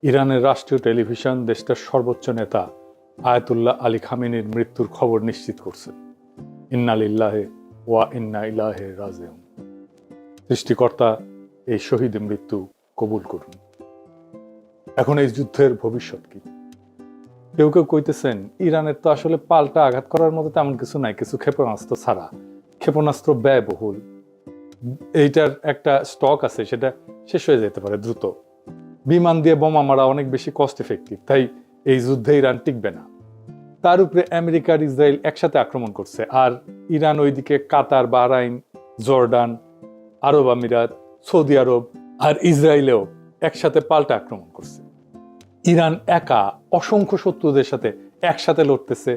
ইরানের রাষ্ট্রীয় টেলিভিশন দেশটার সর্বোচ্চ নেতা আয়াতুল্লাহ আলী খামেনির মৃত্যুর খবর নিশ্চিত করছে। ইন্না লিল্লাহি ওয়া ইন্না ইলাইহি রাজিউন। সৃষ্টিকর্তা এই শহীদের মৃত্যু কবুল করুন। এখন এই যুদ্ধের ভবিষ্যৎ কি? কেউ কেউ কইতেছেন ইরানের তো আসলে পাল্টা আঘাত করার মতো তেমন কিছু নাই, কিছু ক্ষেপণাস্ত্র ছাড়া। ক্ষেপণাস্ত্র ব্যয়বহুল, এইটার একটা স্টক আছে, সেটা শেষ হয়ে যেতে পারে দ্রুত। বিমান দিয়ে বোমা মারা অনেক বেশি কস্ট এফেক্টিভ, তাই এই যুদ্ধে ইরান টিকবে না। তার উপরে আমেরিকা আর ইসরায়েল একসাথে আক্রমণ করছে, আর ইরান ওইদিকে কাতার, বাহরাইন, জর্ডান, আরব আমিরাত, সৌদি আরব আর ইসরায়েলেও একসাথে পাল্টা আক্রমণ করছে। ইরান একা অসংখ্য শত্রুদের সাথে একসাথে লড়তেছে।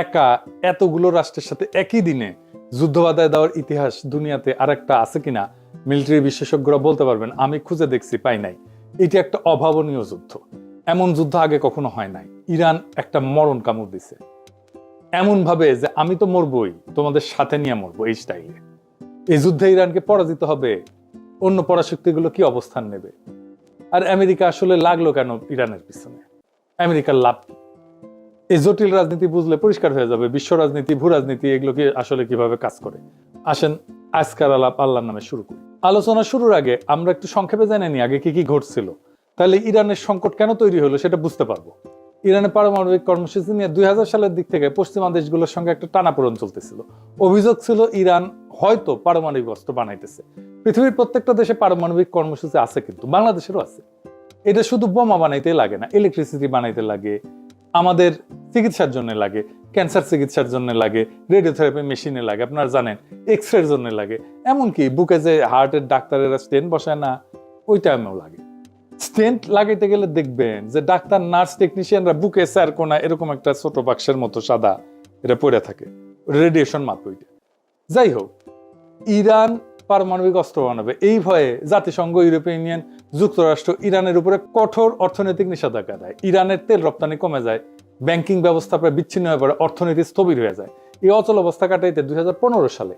একা এতগুলো রাষ্ট্রের সাথে একই দিনে যুদ্ধ বাধায় দেওয়ার ইতিহাস দুনিয়াতে আর একটা আছে কিনা মিলিটারি বিশেষজ্ঞরা বলতে পারবেন। আমি খুঁজে দেখছি, পাই নাই। এটি একটা অভাবনীয় যুদ্ধ, এমন যুদ্ধ আগে কখনো হয় নাই। ইরান একটা মরণ কামড় দিছে এমন ভাবে যে আমি তো মরবই, তোমাদের সাথে নিয়ে মরবো, এই স্টাইলে। এই যুদ্ধে ইরানকে পরাজিত হবে, অন্য পরাশক্তিগুলো কি অবস্থান নেবে? আর আমেরিকা আসলে লাগলো কেন ইরানের পিছনে? আমেরিকার লাভ কি? এই জটিল রাজনীতি বুঝলে পরিষ্কার হয়ে যাবে বিশ্ব রাজনীতি, ভূ রাজনীতি এগুলো কি আসলে কিভাবে কাজ করে। আসেন আজকার আলাপ আল্লাহর নামে শুরু করি। আলোচনা শুরুর আগে আমরা একটু সংক্ষেপে জেনে নিই আগে কি কি ঘটছিল, তাহলে ইরানের সংকট কেন তৈরি হলো সেটা বুঝতে পারবো। ইরানের পারমাণবিক কর্মসূচি নিয়ে 2000 সালের দিক থেকে পশ্চিমা দেশগুলোর সঙ্গে একটা টানাপোড়েন চলতেছিল। অভিযোগ ছিল ইরান হয়তো পারমাণবিক অস্ত্র বানাইতেছে। পৃথিবীর প্রত্যেকটা দেশে পারমাণবিক কর্মসূচি আছে, কিন্তু বাংলাদেশেরও আছে। এটা শুধু বোমা বানাইতে লাগে না, ইলেকট্রিসিটি বানাইতে লাগে, আমাদের চিকিৎসার জন্য লাগে, ক্যান্সার চিকিৎসার জন্য লাগে, রেডিওথেরাপি মেশিনে লাগে, আপনারা জানেন, এক্সরের জন্য লাগে, এমনকি বুকে যে হার্টের ডাক্তারেরা স্টেন্ট বসায় না, ওই টাইমেও লাগে। স্টেন্ট লাগাইতে গেলে দেখবেন যে ডাক্তার, নার্স, টেকনিশিয়ানরা বুকে স্যার কোনা এরকম একটা ছোট বাক্সের মতো সাদা এটা পড়ে থাকে, রেডিয়েশন মাপ ওইটা। যাই হোক, ইরান পারমাণবিক অস্ত্র বানাবে এই ভয়ে জাতিসংঘ, ইউরোপিয়ান ইউনিয়ন, যুক্তরাষ্ট্র ইরানের উপরে কঠোর অর্থনৈতিক নিষেধাজ্ঞা দেয়। ইরানের তেল রপ্তানি কমে যায়, ব্যাংকিং ব্যবস্থা প্রায় বিচ্ছিন্ন হয়ে পড়ে, অর্থনীতি স্থবির হয়ে যায়। এই অচল অবস্থা কাটাইতে 2015 সালে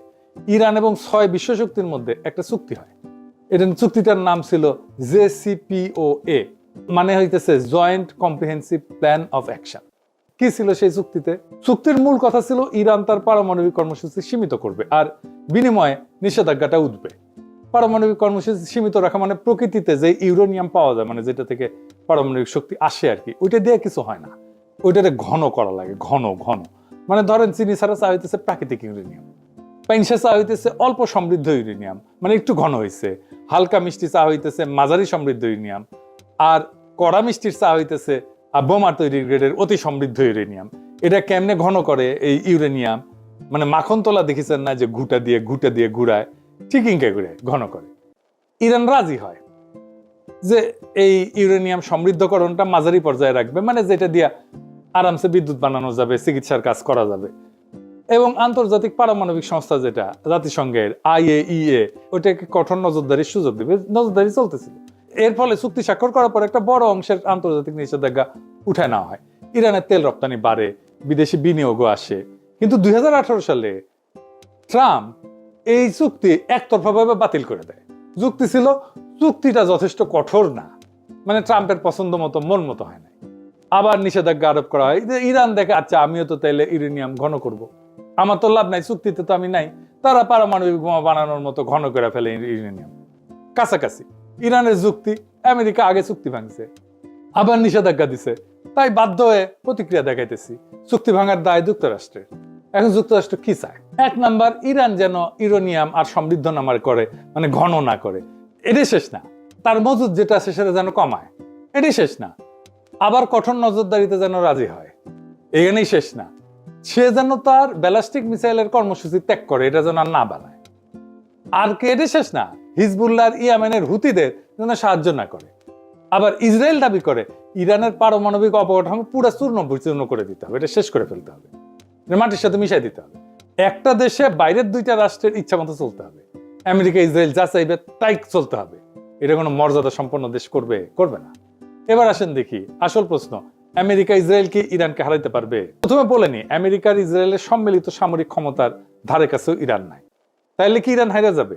ইরান এবং 6 বিশ্বশক্তির মধ্যে একটা চুক্তি হয়। এটা চুক্তিটার নাম ছিল JCPOA, মানে হইতেছে joint comprehensive plan of action. কি ছিল সেই চুক্তিতে? চুক্তির মূল কথা ছিল ইরান তার পারমাণবিক কর্মসূচি সীমিত করবে, আর বিনিময়ে নিষেধাজ্ঞাটা উঠবে। পারমাণবিক কর্মসূচি সীমিত রাখা মানে প্রকৃতিতে যে ইউরেনিয়াম পাওয়া যায়, মানে যেটা থেকে পারমাণবিক শক্তি আসে আর কি, ওইটা দিয়ে কিছু হয় না, ওইটাতে ঘন করা লাগে, ঘন ঘন। মানে ধরেন চিনি ছাড়া চা হইতেছে প্রাকৃতিক ইউরেনিয়াম, পাইনসা চা হইতেছে অল্প সমৃদ্ধ ইউরেনিয়াম, মানে একটু ঘন হয়েছে। হালকা মিষ্টি চা হইতেছে মাঝারি সমৃদ্ধ ইউরেনিয়াম, আর কড়া মিষ্টির চা হইতেছে বোমা তৈরির গ্রেডের অতি সমৃদ্ধ ইউরেনিয়াম। এটা কেমনে ঘন করে এই ইউরেনিয়াম? মানে মাখন তোলা দেখেছেন না, যে ঘুটা দিয়ে ঘুরায়, ঠিক ইনকে ঘুরে ঘন করে। ইরান রাজি হয় যে এই ইউরেনিয়াম সমৃদ্ধকরণটা মাঝারি পর্যায়ে রাখবে, মানে যেটা দিয়ে আরামসে বিদ্যুৎ বানানো যাবে, চিকিৎসার কাজ করা যাবে। এবং আন্তর্জাতিক পারমাণবিক সংস্থা যেটা জাতিসংঘের IAEA, ওইটাকে কঠোর নজরদারির সুযোগ দেবে। নজরদারি চলতেছিল। এর ফলে চুক্তি স্বাক্ষর করার পর একটা বড় অংশের আন্তর্জাতিক নিষেধাজ্ঞা উঠায় নেওয়া হয়। ইরানের তেল রপ্তানি বাড়ে, বিদেশি বিনিয়োগও আসে। কিন্তু 2018 সালে ট্রাম্প এই চুক্তি একতরফাভাবে বাতিল করে দেয়। যুক্তি ছিল চুক্তিটা যথেষ্ট কঠোর না, মানে ট্রাম্পের পছন্দ মতো, মন মতো হয় না। আবার নিষেধাজ্ঞা আরোপ করা হয়। ইরান দেখে, আচ্ছা আমিও তো তাইলে ইউরেনিয়াম ঘন করব, আমার তো লাভ নাই, চুক্তিতে তো আমি নাই। তারা পারমাণবিক বোমা বানানোর মতো ঘন করে ফেলে ইউরেনিয়াম। কাছাকাছি ইরানের যুক্তি, আমেরিকা আগে চুক্তি ভাঙছে, আবার নিষেধাজ্ঞা দিছে, তাই বাধ্য হয়ে প্রতিক্রিয়া দেখাইতেছি। চুক্তি ভাঙার দায় যুক্তরাষ্ট্রের। এখন যুক্তরাষ্ট্র কি চায়? 1 নাম্বার, ইরান যেন ইউরেনিয়াম আর সমৃদ্ধ নামার করে, মানে ঘন না করে। এটাই শেষ না, তার মজুদ যেটা আছে সেটা যেন কমায়। এটাই শেষ না, আবার কঠোর নজরদারিতে যেন রাজি হয়। এখানেই শেষ না, সে যেন তার ব্যালিস্টিক মিসাইলের কর্মসূচি ত্যাগ করে, এটা যেন আর না বানায়। আর কে? এটাই শেষ না, হিজবুল্লাহ আর ইয়েমেনের হুতিদের যেন সাহায্য না করে। আবার ইসরায়েল দাবি করে ইরানের পারমাণবিক অবকাঠামো পুরো চূর্ণ বিচূর্ণ করে দিতে হবে, এটা শেষ করে ফেলতে হবে, মাটির সাথে মিশাই দিতে হবে। একটা দেশে বাইরের 2টা রাষ্ট্রের ইচ্ছা মতো চলতে হবে, আমেরিকা ইসরায়েল যা চাইবে তাই চলতে হবে। এটা কোনো মর্যাদা সম্পন্ন দেশ করবে না। এবার আসেন দেখি আসল প্রশ্ন, আমেরিকা ইসরায়েল কি ইরানকে হারাইতে পারবে? প্রথমে বলেনি, আমেরিকার ইসরায়েলের সম্মিলিত সামরিক ক্ষমতার ধারে কাছেও ইরান নাই, তাইলে কি ইরান হারিয়ে যাবে?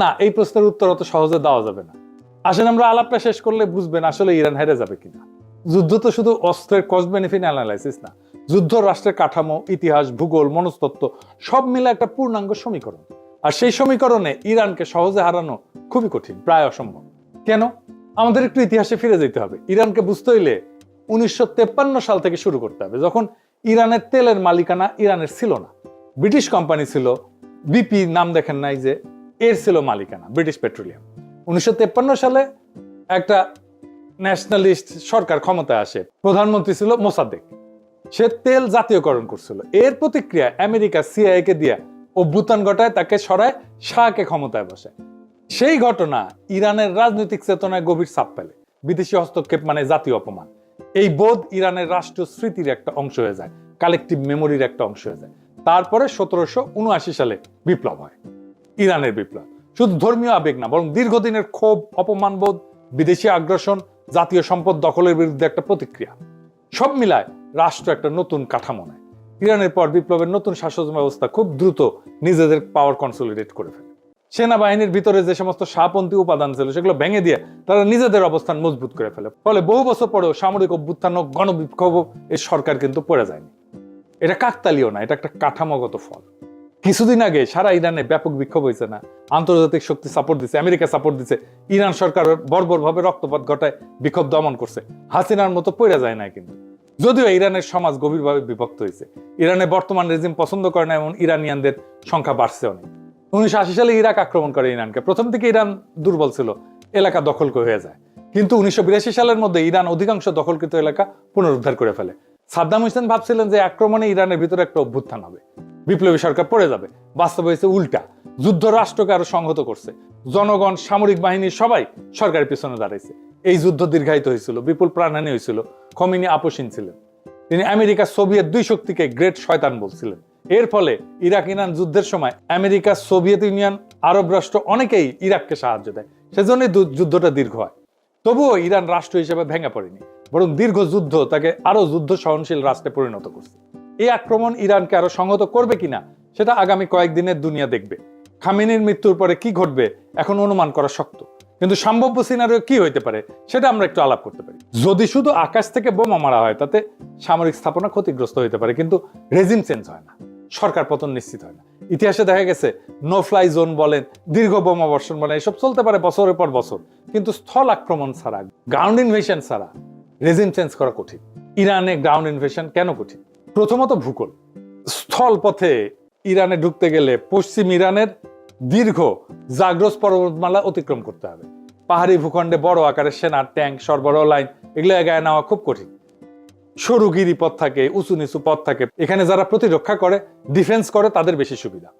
না, এই প্রশ্নের উত্তর অত সহজে দেওয়া যাবে না। আসেন আমরা আলাপটা শেষ করলে বুঝবেন আসলে ইরান হেরে যাবে কিনা। যুদ্ধ তো শুধু অস্ত্রের কস্ট বেনিফিট অ্যানালাইসিস না, যুদ্ধ রাষ্ট্রের কাঠামো, ইতিহাস, ভূগোল, মনস্তত্ত্ব সব মিলে একটা পূর্ণাঙ্গ সমীকরণ। আর সেই সমীকরণে ইরানকে সহজে হারানো খুবই কঠিন, প্রায় অসম্ভব। কেন? আমাদের একটু ইতিহাসে ফিরে যেতে হবে। ইরানকে বুঝতে হইলে 1953 সাল থেকে শুরু করতে হবে, যখন ইরানের তেলের মালিকানা ইরানের ছিল না, ব্রিটিশ কোম্পানি ছিল। বিপি নাম দেখেন নাই যে, এর ছিল মালিকানা ব্রিটিশ পেট্রোলিয়াম। 1953 সালে একটা ন্যাশনালিস্ট সরকার ক্ষমতায় আসে, প্রধানমন্ত্রী ছিল মোসাদ্দেক। সে তেল জাতীয়করণ করছিল। এর প্রতিক্রিয়া আমেরিকা সিআইএ কে দিয়ে অভ্যুত্থান ঘটায়, তাকে সরায়, শাহকে ক্ষমতায় বসে। সেই ঘটনা ইরানের রাজনৈতিক চেতনায় গভীর ছাপ ফেলে। বিদেশি হস্তক্ষেপ মানে জাতীয় অপমান। এই বোধ ইরানের রাষ্ট্রীয় স্মৃতির একটা অংশ হয়ে যায়, কালেকটিভ মেমোরির একটা অংশ হয়ে যায়। তারপরে 1779 সালে বিপ্লব হয়, ইরানের বিপ্লব। শুধু ধর্মীয় আবেগ না, বরং দীর্ঘদিনের ক্ষোভ, অপমানবোধ, বিদেশি আগ্রাসন, জাতীয় সম্পদ দখলের বিরুদ্ধে একটা প্রতিক্রিয়া, সব মিলায় রাষ্ট্র একটা নতুন কাঠামো নেয়। ইরানের পর বিপ্লবের নতুন শাসন ব্যবস্থা খুব দ্রুত নিজেদের পাওয়ার কনসলিডেট করে ফেলে। সেনাবাহিনীর ভিতরে যে সমস্ত শাহপন্থী উপাদান ছিল সেগুলো ভেঙে দিয়ে তারা নিজেদের অবস্থান মজবুত করে ফেলে। ফলে বহু বছর পরেও সামরিক অভ্যুত্থান ও গণবিক্ষোভ এই সরকার কিন্তু পড়ে যায়নি। এটা কাকতালীয় না, এটা একটা কাঠামোগত ফল। কিছুদিন আগে সারা ইরানে ব্যাপক বিক্ষোভ হয়েছে না? আন্তর্জাতিক শক্তি সাপোর্ট দিচ্ছে, আমেরিকা সাপোর্ট দিচ্ছে, ইরান সরকার বর্বরভাবে রক্তপাত ঘটায় বিক্ষোভ দমন করছে। হাসিনার মতো পড়ে যায় না কিন্তু। যদিও ইরানের সমাজ গভীরভাবে বিভক্ত হয়েছে। ইরানের বর্তমান রেজিম পছন্দ করে না এমন ইরানিয়ানদের সংখ্যা বাড়ছে অনেক। 1980 সালে ইরাক আক্রমণ করে ইরানকে। প্রথম থেকে ইরান দুর্বল ছিল, এলাকা দখল হয়ে যায়। কিন্তু 1982 সালের মধ্যে ইরান অধিকাংশ দখলকৃত এলাকা পুনরুদ্ধার করে ফেলে। সাদ্দাম হোসেন ভাবছিলেন যে আক্রমণে ইরানের ভিতরে একটা অভ্যুত্থান হবে, বিপ্লবী সরকার পড়ে যাবে। বাস্তব হয়েছে উল্টা। যুদ্ধ রাষ্ট্রকে আরো সংহত করছে। জনগণ, সামরিক বাহিনী সবাই সরকারের পিছনে দাঁড়াইছে। এই যুদ্ধ দীর্ঘায়িত হয়েছিল, বিপুল প্রাণহানি হয়েছিল। খমিনি আপোষহীন ছিলেন। তিনি আমেরিকা সোভিয়েত দুই শক্তিকে গ্রেট শয়তান বলছিলেন। এর ফলে ইরাক ইরান যুদ্ধের সময় আমেরিকা, সোভিয়েত ইউনিয়ন, আরব রাষ্ট্র অনেকেই ইরাককে সাহায্য দেয়। সেজন্যই যুদ্ধটা দীর্ঘ হয়। তবুও ইরান রাষ্ট্র হিসেবে ভেঙে পড়েনি, বরং দীর্ঘ যুদ্ধ তাকে আরো যুদ্ধ সহনশীল রাষ্ট্রে পরিণত করছে। এই আক্রমণ ইরানকে আরো সংহত করবে কিনা সেটা আগামী কয়েকদিনের দুনিয়া দেখবে। খামেনির মৃত্যুর পরে কি ঘটবে এখন অনুমান করা শক্ত, কিন্তু সম্ভাব্য সিনারিও কি হইতে পারে সেটা আমরা একটু আলাপ করতে পারি। যদি শুধু আকাশ থেকে বোমা মারা হয় তাতে সামরিক স্থাপনা ক্ষতিগ্রস্ত হইতে পারে, কিন্তু রেজিম চেঞ্জ হয় না, সরকার পতন নিশ্চিত হয় না। ইতিহাসে দেখা গেছে নো ফ্লাই জোন বলেন, দীর্ঘ বোমা বর্ষণ বলেন, এসব চলতে পারে বছরের পর বছর, কিন্তু স্থল আক্রমণ ছাড়া, গ্রাউন্ড ইনভেশন ছাড়া রেজিম চেঞ্জ করা কঠিন। ইরানে গ্রাউন্ড ইনভেশন কেন কঠিন? প্রথমত ভূগোল। স্থল পথে ইরানে ঢুকতে গেলে পশ্চিম ইরানের দীর্ঘ জাগ্রস পর্বতমালা অতিক্রম করতে হবে। পাহাড়ি ভূখণ্ডে বড় আকারের সেনা, ট্যাঙ্ক, সরবরাহ লাইন এগুলো এগায় নেওয়া খুব কঠিন। সরু গিরিপথ থাকে, উঁচু নিচু পথ থাকে। এখানে যারা প্রতিরক্ষা করে, ডিফেন্স করে, তাদের বেশি সুবিধা।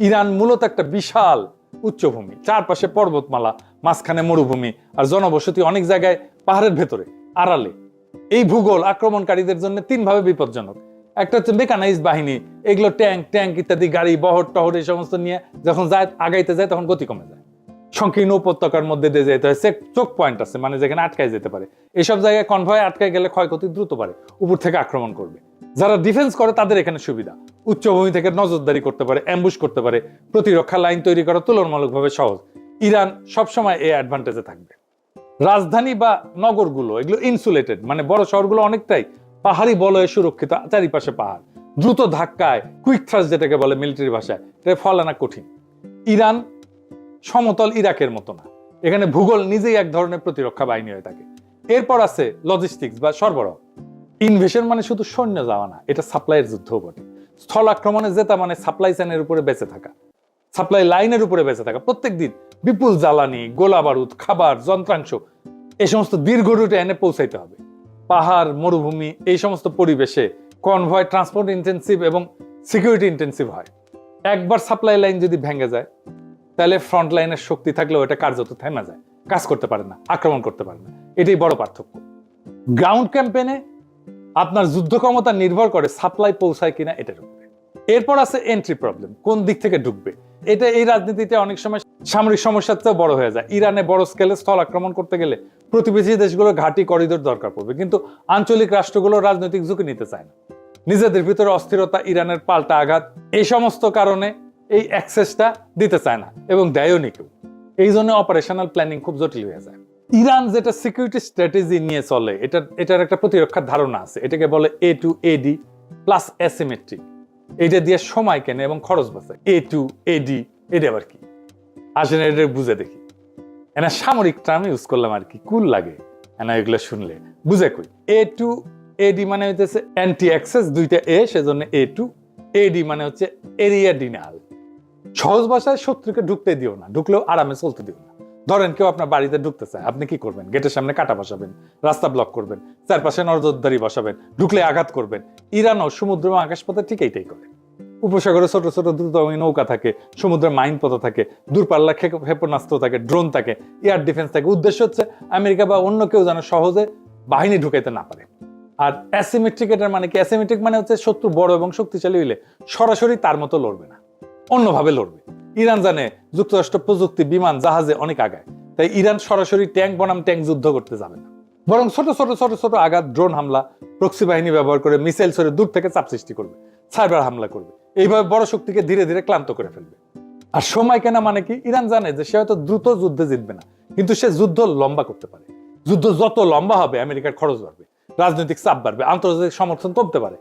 ইরান মূলত একটা বিশাল উচ্চভূমি, চারপাশে পর্বতমালা, মাঝখানে মরুভূমি, আর জনবসতি অনেক জায়গায় পাহাড়ের ভেতরে, আড়ালে। এই ভূগোল আক্রমণকারীদের জন্য তিনভাবে বিপজ্জনক। একটা হচ্ছে মেকানাইজ বাহিনী, এগুলো ট্যাঙ্ক ইত্যাদি, গাড়ি, বহর টহর এই সমস্ত নিয়ে যখন যায়, আগাইতে যায়, তখন গতি কমে যায়। সংকীর্ণ উপত্যকার মধ্যে দিয়ে যেতে হয়। চোখ পয়েন্ট আছে, মানে যেখানে আটকায় যেতে পারে। এইসব জায়গায় কনভয় আটকায় গেলে ক্ষয়ক্ষতি দ্রুত পারে, উপর থেকে আক্রমণ করবে। যারা ডিফেন্স করে তাদের এখানে সুবিধা, উচ্চভূমি থেকে নজরদারি করতে পারে, অ্যাম্বুশ করতে পারে, প্রতিরক্ষা লাইন তৈরি করা তুলনামূলকভাবে সহজ। ইরান সবসময় এই অ্যাডভান্টেজে থাকবে। রাজধানী বা নগরগুলো এগুলো ইনসুলেটেড, মানে বড় শহরগুলো অনেকটাই পাহাড়ি বলয়ে সুরক্ষিত, চারিপাশে পাহাড়। দ্রুত ধাক্কায়, কুইক থ্রাস্ট যেটাকে বলে মিলিটারি ভাষায়, এটা ফল আনা কঠিন। ইরান সমতল ইরাকের মতো না, এখানে ভূগোল নিজেই এক ধরনের প্রতিরক্ষা বাহিনী হয়ে থাকে। এরপর আছে লজিস্টিক্স বা সরবরাহ। ইনভেশন মানে শুধু সৈন্য যাওয়া না, এটা সাপ্লাইয়ের যুদ্ধও বটে। স্থল আক্রমণে জেতা মানে সাপ্লাই চেনের উপরে বেঁচে থাকা, সাপ্লাই লাইনের উপরে বেঁচে থাকা। প্রত্যেক দিন বিপুল জ্বালানি, গোলা বারুদ, খাবার, যন্ত্রাংশ এই সমস্ত দীর্ঘ রুটে এনে পৌঁছাইতে হবে। পাহাড়, মরুভূমি এই সমস্ত পরিবেশে কনভয় ট্রান্সপোর্ট ইন্টেন্সিভ এবং সিকিউরিটি ইন্টেন্সিভ হয়। একবার সাপ্লাই লাইন যদি ভেঙে যায়, তাহলে ফ্রন্ট লাইনের শক্তি থাকলেও এটা কার্যত থেমে যায়, কাজ করতে পারে না, আক্রমণ করতে পারে না। এটাই বড় পার্থক্য। গ্রাউন্ড ক্যাম্পেনে আপনার যুদ্ধ ক্ষমতা নির্ভর করে সাপ্লাই পৌঁছায় কিনা এটার উপরে। এরপর আছে এন্ট্রি প্রবলেম, কোন দিক থেকে ঢুকবে। এটা এই রাজনীতিতে অনেক সময় সামরিক সমস্যার চেয়ে বড় হয়ে যায়। ইরানে বড় স্কেলে স্থল আক্রমণ করতে গেলে প্রতিবেশী দেশগুলোর ঘাঁটি, করিডোর দরকার পড়বে, কিন্তু আঞ্চলিক রাষ্ট্রগুলো রাজনৈতিক ঝুঁকি নিতে চায় না। নিজেদের ভিতরে অস্থিরতা, ইরানের পাল্টা আঘাত, এই সমস্ত কারণে এই অ্যাক্সেসটা দিতে চায় না, এবং দেয়ও নি কেউ। এই জন্য অপারেশনাল প্ল্যানিং খুব জটিল হয়ে যায়। ইরান যেটা সিকিউরিটি স্ট্র্যাটেজি নিয়ে চলে, এটার একটা প্রতিরক্ষার ধারণা আছে, এটাকে বলে A2AD প্লাস অ্যাসিমেট্রিক। এটা দিয়ে সময় কেনে এবং খরচ বাঁচে। A2AD এটা আবার কি আসেন, এটা বুঝে দেখি। এনা সামরিক টার্ম ইউজ করলাম আর কি, কুল লাগে এনা এগুলো শুনলে, বুঝে কই। A2AD মানে হচ্ছে অ্যান্টি অ্যাক্সেস, দুইটা এ, সেজন্য A2AD মানে হচ্ছে এরিয়া ডিনাল। সহজ ভাষায় শত্রুকে ঢুকতে দিও না, ঢুকলেও আরামে চলতে দিও না। ধরেন কেউ আপনার বাড়িতে ঢুকতে চায়, আপনি কি করবেন? গেটের সামনে কাটা বসাবেন, রাস্তা ব্লক করবেন, চারপাশে নজরদারি বসাবেন, ঢুকলে আঘাত করবেন। ইরানও সমুদ্র এবং আকাশপথে ঠিক এইটাই করে। উপসাগরে ছোট ছোট দ্রুতগামী নৌকা থাকে, সমুদ্রের মাইন পথ থাকে, দূরপাল্লা ক্ষেপণাস্ত্র থাকে, ড্রোন থাকে, এয়ার ডিফেন্স থাকে। উদ্দেশ্য হচ্ছে আমেরিকা বা অন্য কেউ যেন সহজে বাহিনী ঢুকাইতে না পারে। আর অ্যাসিমেট্রিক, এটার মানে কি? অ্যাসিমেট্রিক মানে হচ্ছে শত্রু বড় এবং শক্তিশালী হইলে সরাসরি তার মতো লড়বে না, অন্যভাবে লড়বে। ইরান জানে যুক্তরাষ্ট্র প্রযুক্তি, বিমান, জাহাজে অনেক আগায়, তাই ইরান সরাসরি ট্যাঙ্ক বনাম ট্যাঙ্ক যুদ্ধ করতে যাবে না, বরং ছোট ছোট ছোট ছোট আঘাত, ড্রোন হামলা, প্রক্সি বাহিনী ব্যবহার করে মিসাইল ছড়ে দূর থেকে চাপ সৃষ্টি করবে, সাইবার হামলা করবে। এইভাবে বড় শক্তিকে ধীরে ধীরে ক্লান্ত করে ফেলবে। আর সময় কেনা মানে কি? ইরান জানে যে সে হয়তো দ্রুত যুদ্ধে জিতবে না, কিন্তু সে যুদ্ধ লম্বা করতে পারে। যুদ্ধ যত লম্বা হবে আমেরিকার খরচ বাড়বে, রাজনৈতিক চাপ বাড়বে, আন্তর্জাতিক সমর্থন কমতে পারে,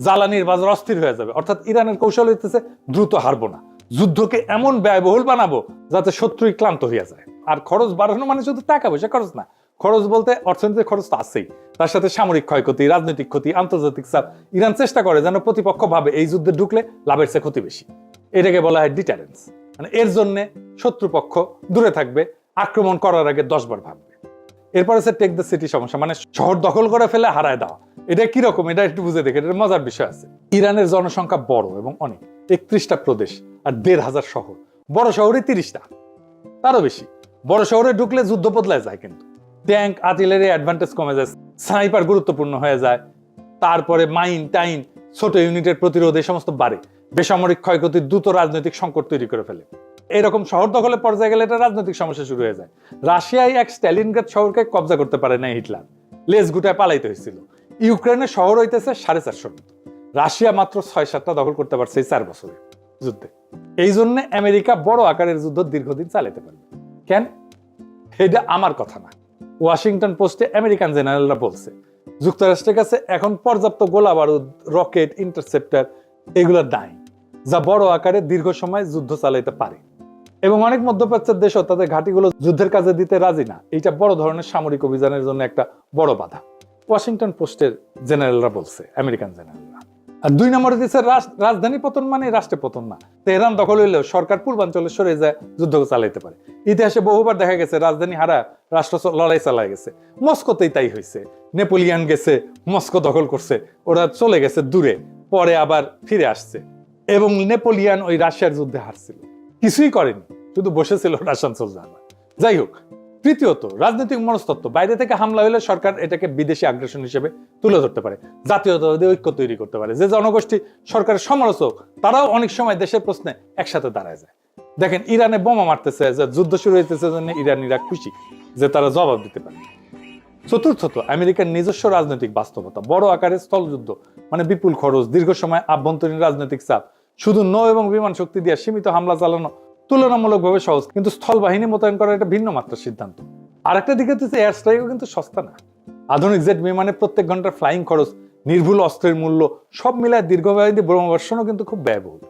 জ্বালানির বাজার অস্থির হয়ে যাবে। অর্থাৎ ইরানের কৌশল হইতেছে দ্রুত হারবো না, যুদ্ধকে এমন ব্যয়বহুল বানাবো যাতে শত্রুই ক্লান্ত হইয়া যায়। আর খরচ বাড়ানো মানে শুধু টাকা পয়সা খরচ না, খরচ বলতে অর্থনৈতিক খরচ তো আছেই, তার সাথে সামরিক ক্ষয়ক্ষতি, রাজনৈতিক ক্ষতি, আন্তর্জাতিক চাপ। ইরান চেষ্টা করে যেন প্রতিপক্ষ ভাবে এই যুদ্ধে ঢুকলে লাভের চেয়ে ক্ষতি বেশি। এটাকে বলা হয় ডিটারেন্স। মানে এর জন্য শত্রুপক্ষ দূরে থাকবে, আক্রমণ করার আগে 10 বার ভাববে। এরপর আছে টেক দ্য সিটি সমস্যা, মানে শহর দখল করে ফেলে হারায় দেওয়া। এটা কিরকম, এটা একটু বুঝে দেখে, এটা মজার বিষয় আছে। ইরানের জনসংখ্যা বড় এবং অনেক, 31টা প্রদেশ আর 1,500 শহর। বড় শহরে 30টা, তারও বেশি। বড় শহরে ঢুকলে যুদ্ধ বদলায় যায়, কিন্তু ট্যাঙ্ক, আর্টিলারি অ্যাডভান্টেজ কমে যায়, স্নাইপার গুরুত্বপূর্ণ হয়ে যায়, তারপরে মাইন টাইন, ছোট ইউনিটের প্রতিরোধ, এই সমস্ত বাড়ে। বেসামরিক ক্ষয়ক্ষতি দ্রুত রাজনৈতিক সংকট তৈরি করে ফেলে। এরকম শহর দখলের পর্যায়ে গেলে এটা রাজনৈতিক সমস্যা শুরু হয়ে যায়। রাশিয়ায় এক স্ট্যালিনগ্রাদ শহরকে কবজা করতে পারে না হিটলার, লেজ গুটায় পালাইতে হয়েছিল। ইউক্রেনের শহর হইতেছে 450 মতো, রাশিয়া মাত্র 6-7টা দখল করতে পারছে এই 4 বছরে যুদ্ধে। এই জন্য আমেরিকা বড় আকারের যুদ্ধ দীর্ঘদিন চালাতে পারবে। কেন? এটা আমার কথা না, ওয়াশিংটন পোস্টে আমেরিকান জেনারেলরা বলছে যুক্তরাষ্ট্রের কাছে এখন পর্যাপ্ত গোলা বারুদ, রকেট, ইন্টারসেপ্টার এগুলো নাই, যা বড় আকারে দীর্ঘ সময় যুদ্ধ চালাইতে পারে। এবং অনেক মধ্যপ্রাচ্যের দেশও তাদের ঘাঁটিগুলো যুদ্ধের কাজে দিতে রাজি না। এইটা বড় ধরনের সামরিক অভিযানের জন্য একটা বড় বাধা, ওয়াশিংটন পোস্টের জেনারেলরা বলছে, আমেরিকান জেনারেলরা। আর 2 নম্বরে দিচ্ছে রাজধানী পতন মানে রাষ্ট্রের পতন না। তেহরান দখল হইলেও সরকার পূর্বাঞ্চলে সরে যায়, যুদ্ধ চালাইতে পারে। ইতিহাসে বহুবার দেখা গেছে রাজধানী হারা রাষ্ট্র লড়াই চালায় গেছে। মস্কোতেই তাই হয়েছে, নেপোলিয়ান গেছে, মস্কো দখল করছে, ওরা চলে গেছে দূরে, পরে আবার ফিরে আসছে। এবং নেপোলিয়ান ওই রাশিয়ার যুদ্ধে হারছিল, কিছুই করেনি, শুধু বসেছিল রাশিয়ান সোলজাররা। যাই হোক, তৃতীয়ত রাজনৈতিক মনস্তত্ত্ব। বাইরে থেকে হামলা হলে সরকার এটাকে বিদেশি আগ্রাসন হিসেবে তুলে ধরতে পারে, জাতীয়তাবাদী ঐক্য তৈরি করতে পারে। যে জনগোষ্ঠী সরকারের সমালোচক তারাও অনেক সময় দেশের প্রশ্নে একসাথে দাঁড়ায় যায়। দেখেন ইরানে বোমা মারতেছে, যে যুদ্ধ শুরু হইতেছে, জন্য ইরানিরা খুশি যে তারা জবাব দিতে পারে। চতুর্থত আমেরিকার নিজস্ব রাজনৈতিক বাস্তবতা। বড় আকারের স্থলযুদ্ধ মানে বিপুল খরচ, দীর্ঘ সময় আভ্যন্তরীণ রাজনৈতিক চাপ। শুধু নৌ এবং বিমান শক্তি দিয়ে সীমিত হামলা চালানো তুলনামূলকভাবে সহজ, কিন্তু স্থল বাহিনী মোতায়েন করা একটা ভিন্ন মাত্রার সিদ্ধান্ত। আর একটা দিকে হচ্ছে এয়ার স্ট্রাইকও কিন্তু সস্তা না। আধুনিক জেট বিমানে প্রত্যেক ঘন্টার ফ্লাইং খরচ, নির্ভুল অস্ত্রের মূল্য সব মিলায় দীর্ঘমেয়াদী বোমাবর্ষণও কিন্তু খুব ব্যয়বহুল।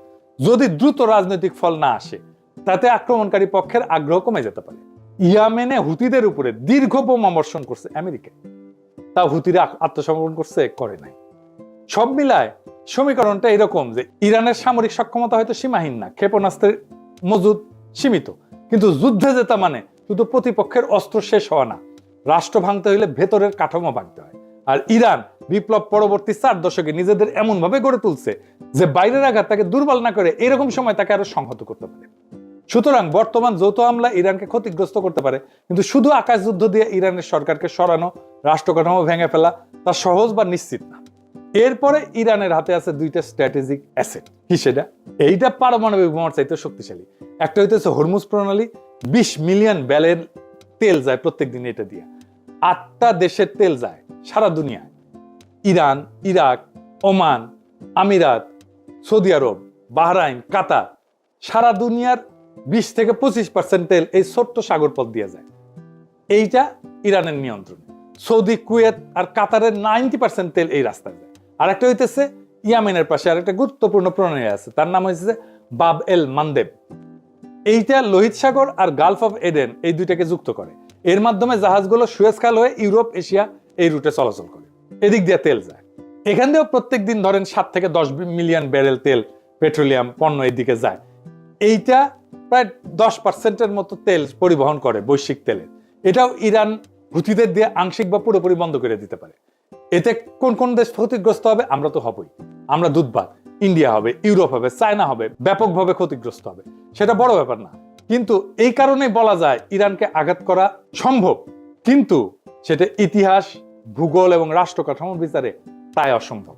যদি দ্রুত রাজনৈতিক ফল না আসে, তাতে আক্রমণকারী পক্ষের আগ্রহ কমে যেতে পারে। ইয়েমেনে হুতিদের উপরে দীর্ঘ বোমাবর্ষণ করছে আমেরিকা, তাও হুতিরা আত্মসমর্পণ করছে? করে নাই। সব মিলায় সমীকরণটা এরকম যে ইরানের সামরিক সক্ষমতা হয়তো সীমাহীন না, ক্ষেপণাস্ত্রের মজুদ সীমিত, কিন্তু যুদ্ধে জেতা মানে শুধু প্রতিপক্ষের অস্ত্র শেষ হওয়া না, রাষ্ট্র ভাঙতে হইলে ভেতরের কাঠামো ভাঙতে হয়। আর ইরান বিপ্লব পরবর্তী 4 দশকে নিজেদের এমন ভাবে গড়ে তুলছে যে বাইরের আঘাত তাকে দুর্বল না করে এরকম সময় তাকে আরো সংহত করতে পারে। সুতরাং বর্তমান যৌথ হামলা ইরানকে ক্ষতিগ্রস্ত করতে পারে, কিন্তু শুধু আকাশ যুদ্ধ দিয়ে ইরানের সরকারকে সরানো, রাষ্ট্র কাঠামো ভেঙে ফেলা তা সহজ বা নিশ্চিত না। এরপরে ইরানের হাতে আছে 2টা স্ট্র্যাটেজিক অ্যাসেট। কি সেটা? এইটা পারমাণবিক বোমার চাইতে শক্তিশালী। একটা হইতেছে হরমুজ প্রণালী, 20 মিলিয়ন ব্যারেল তেল যায় প্রত্যেক দিন এটা দিয়ে। 8টা দেশের তেল যায় সারা দুনিয়ায়, ইরান, ইরাক, ওমান, আমিরাত, সৌদি আরব, বাহরাইন, কাতার, সারা দুনিয়ার 20 থেকে 25% তেল এই ছোট্ট সাগর পথ দিয়ে যায়। এইটা ইরানের নিয়ন্ত্রণে। সৌদি, কুয়েত আর কাতারের 90% তেল এই রাস্তায় যায়। আর একটা হইতেছে ইয়ামেনের পাশে আরেকটা গুরুত্বপূর্ণ প্রণয় আছে, তার নাম হচ্ছে বাব এল মানদেব। এইটা লোহিত সাগর আর গালফ অফ এডেন এই দুইটাকে যুক্ত করে। এর মাধ্যমে জাহাজগুলো সুয়েজ খাল হয়ে ইউরোপ, এশিয়া এই রুটে চলাচল করে। এদিক দিয়ে তেল যায়। এখান দিয়েও প্রত্যেক দিন ধরেন 7 থেকে 10 মিলিয়ন ব্যারেল তেল, পেট্রোলিয়াম পণ্য এইদিকে যায়। এইটা প্রায় 10%-এর মতো তেল পরিবহন করে বৈশ্বিক তেলের। এটাও ইরান হুথিদের দিয়ে আংশিক বা পুরোপুরি বন্ধ করে দিতে পারে। এতে কোন কোন দেশ ক্ষতিগ্রস্ত হবে? আমরা তো হবই। আমরা দুধবাদ, ইন্ডিয়া হবে, ইউরোপ হবে, চায়না হবে, ব্যাপকভাবে ক্ষতিগ্রস্ত হবে। সেটা বড় ব্যাপার না, কিন্তু এই কারণেই বলা যায় ইরানকে আঘাত করা সম্ভব, কিন্তু সেটা ইতিহাস, ভূগোল এবং রাষ্ট্র কাঠামোর বিচারে তাই অসম্ভব।